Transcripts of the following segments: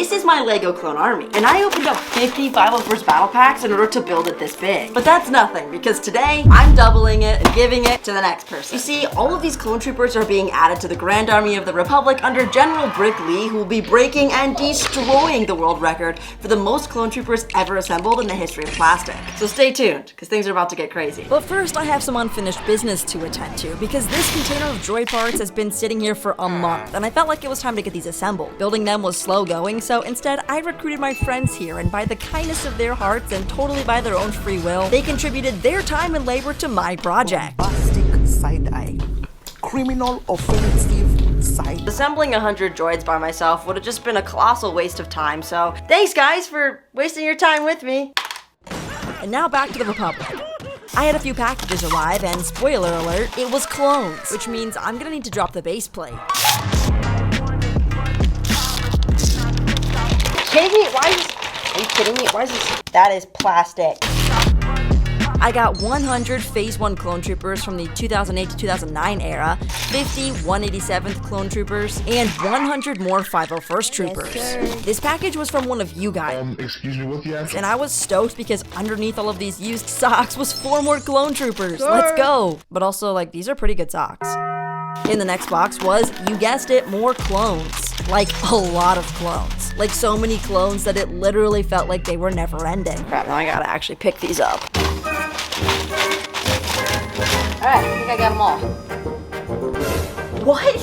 This is my Lego clone army, and I opened up 50 501st battle packs in order to build it this big. But that's nothing, because today, I'm doubling it and giving it to the next person. You see, all of these clone troopers are being added to the Grand Army of the Republic under General BrickLi, who will be breaking and destroying the world record for the most clone troopers ever assembled in the history of plastic. So stay tuned, because things are about to get crazy. But first, I have some unfinished business to attend to, because this container of droid parts has been sitting here for a month, and I felt like it was time to get these assembled. Building them was slow going, so instead I recruited my friends here, and by the kindness of their hearts and totally by their own free will, they contributed their time and labor to my project. Bombastic side-eye. Criminal offensive side. Assembling 100 droids by myself would have just been a colossal waste of time, so thanks guys for wasting your time with me. And now back to the Republic. I had a few packages arrive, and spoiler alert, it was clones, which means I'm gonna need to drop the base plate. Katie, why is this? Are you kidding me? Why is this? That is plastic. I got 100 Phase 1 clone troopers from the 2008 to 2009 era, 50 187th clone troopers, and 100 more 501st troopers. This package was from one of you guys. Excuse me, what you asked? And I was stoked because underneath all of these used socks was 4 more clone troopers. Let's go. But also, like, these are pretty good socks. In the next box was, you guessed it, more clones. Like, a lot of clones. Like, so many clones that it literally felt like they were never ending. Crap, now I gotta actually pick these up. Alright, I think I got them all. What?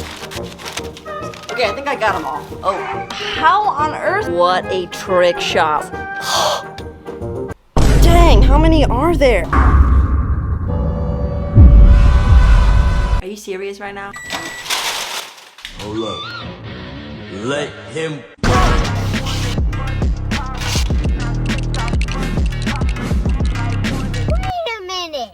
Okay, I think I got them all. Oh, how on earth? What a trick shot. Dang, how many are there? Are you serious right now? Hold up. Let him.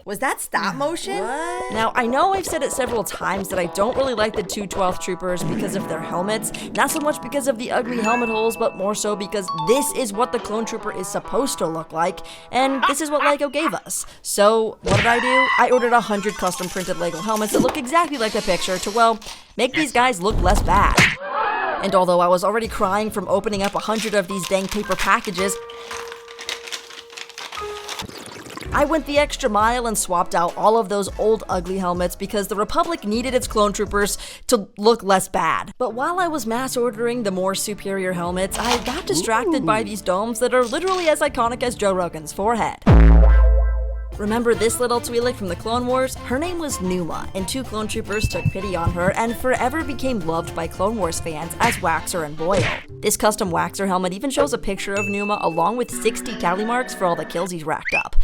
Was that stop motion? What? Now, I know I've said it several times that I don't really like the 212th troopers because of their helmets, not so much because of the ugly helmet holes, but more so because this is what the clone trooper is supposed to look like, and this is what Lego gave us. So, what did I do? I ordered 100 custom printed Lego helmets that look exactly like the picture to, well, make these guys look less bad. And although I was already crying from opening up 100 of these dang paper packages, I went the extra mile and swapped out all of those old ugly helmets because the Republic needed its clone troopers to look less bad. But while I was mass ordering the more superior helmets, I got distracted by these domes that are literally as iconic as Joe Rogan's forehead. Remember this little Twi'lek from the Clone Wars? Her name was Numa, and 2 clone troopers took pity on her and forever became loved by Clone Wars fans as Waxer and Boyle. This custom Waxer helmet even shows a picture of Numa along with 60 tally marks for all the kills he's racked up.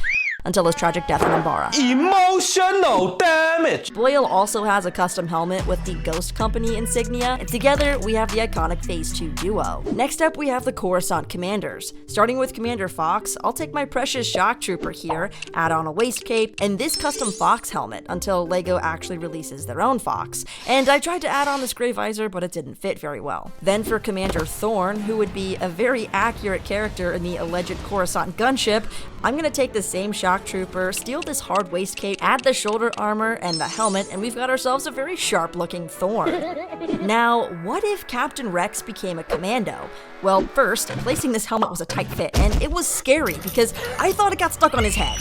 Until his tragic death in Umbara. Emotional damage! Boyle also has a custom helmet with the Ghost Company insignia, and together we have the iconic Phase 2 duo. Next up we have the Coruscant Commanders. Starting with Commander Fox, I'll take my precious Shock Trooper here, add on a waist cape, and this custom Fox helmet until Lego actually releases their own Fox. And I tried to add on this gray visor, but it didn't fit very well. Then for Commander Thorn, who would be a very accurate character in the alleged Coruscant gunship, I'm gonna take the same Shock Trooper, steal this hard waist cape, add the shoulder armor and the helmet, and we've got ourselves a very sharp looking Thorn. Now, what if Captain Rex became a commando? Well, first, placing this helmet was a tight fit, and it was scary because I thought it got stuck on his head.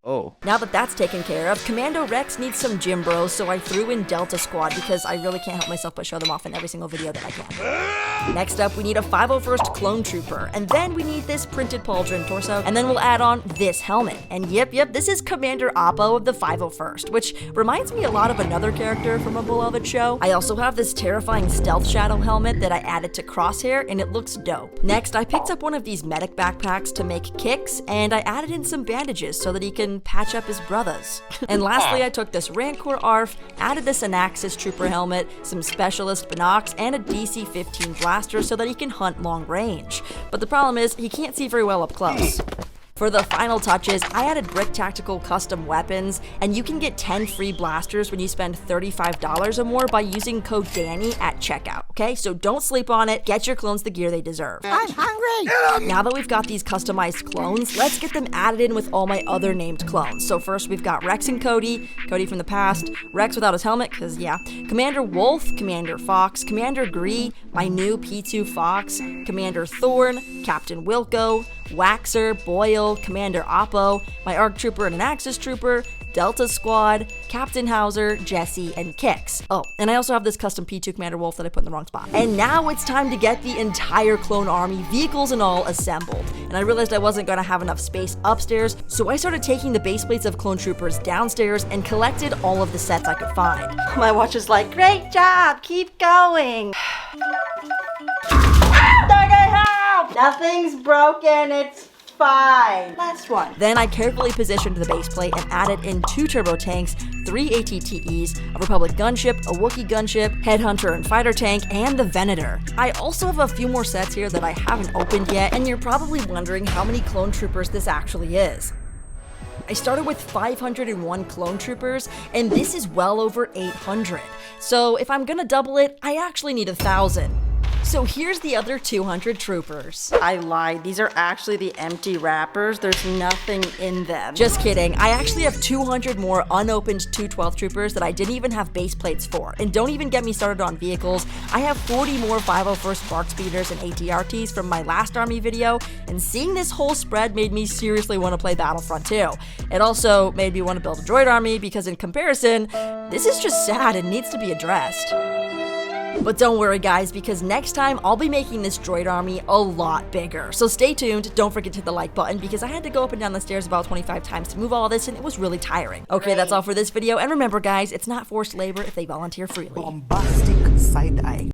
Oh. Now that that's taken care of, Commando Rex needs some gym bros, so I threw in Delta Squad because I really can't help myself but show them off in every single video that I can. Next up, we need a 501st Clone Trooper, and then we need this printed pauldron torso, and then we'll add on this helmet. And yep, this is Commander Oppo of the 501st, which reminds me a lot of another character from a beloved show. I also have this terrifying Stealth Shadow helmet that I added to Crosshair, and it looks dope. Next, I picked up one of these medic backpacks to make kicks, and I added in some bandages so that he can patch up his brothers. And lastly, I took this Rancor ARF, added this Anaxis Trooper helmet, some Specialist Binocs, and a DC-15 blaster so that he can hunt long range. But the problem is, he can't see very well up close. For the final touches, I added Brick Tactical Custom Weapons, and you can get 10 free blasters when you spend $35 or more by using code DANNY at checkout, okay? So don't sleep on it, get your clones the gear they deserve. I'm hungry. Now that we've got these customized clones, let's get them added in with all my other named clones. So first we've got Rex and Cody from the past, Rex without his helmet, cause yeah, Commander Wolf, Commander Fox, Commander Gree, my new P2 Fox, Commander Thorn, Captain Wilco, Waxer, Boyle, Commander Oppo, my ARC Trooper and an Axis Trooper, Delta Squad, Captain Hauser, Jesse, and Kix. Oh, and I also have this custom P2 Commander Wolf that I put in the wrong spot. And now it's time to get the entire clone army, vehicles and all, assembled. And I realized I wasn't gonna have enough space upstairs, so I started taking the base plates of clone troopers downstairs and collected all of the sets I could find. My watch is like, great job, keep going. Nothing's broken, it's fine. Last one. Then I carefully positioned the base plate and added in 2 turbo tanks, 3 ATTEs, a Republic gunship, a Wookiee gunship, Headhunter and fighter tank, and the Venator. I also have a few more sets here that I haven't opened yet, and you're probably wondering how many clone troopers this actually is. I started with 501 clone troopers, and this is well over 800. So if I'm gonna double it, I actually need 1,000. So here's the other 200 troopers. I lied, these are actually the empty wrappers. There's nothing in them. Just kidding, I actually have 200 more unopened 212 troopers that I didn't even have base plates for. And don't even get me started on vehicles. I have 40 more 501st Bark Speeders and ATRTs from my last army video, and seeing this whole spread made me seriously want to play Battlefront 2. It also made me want to build a droid army because in comparison, this is just sad and needs to be addressed. But don't worry guys, because next time I'll be making this droid army a lot bigger. So stay tuned, don't forget to hit the like button because I had to go up and down the stairs about 25 times to move all this and it was really tiring. Okay, that's all for this video, and remember guys, it's not forced labor if they volunteer freely. Bombastic side eye.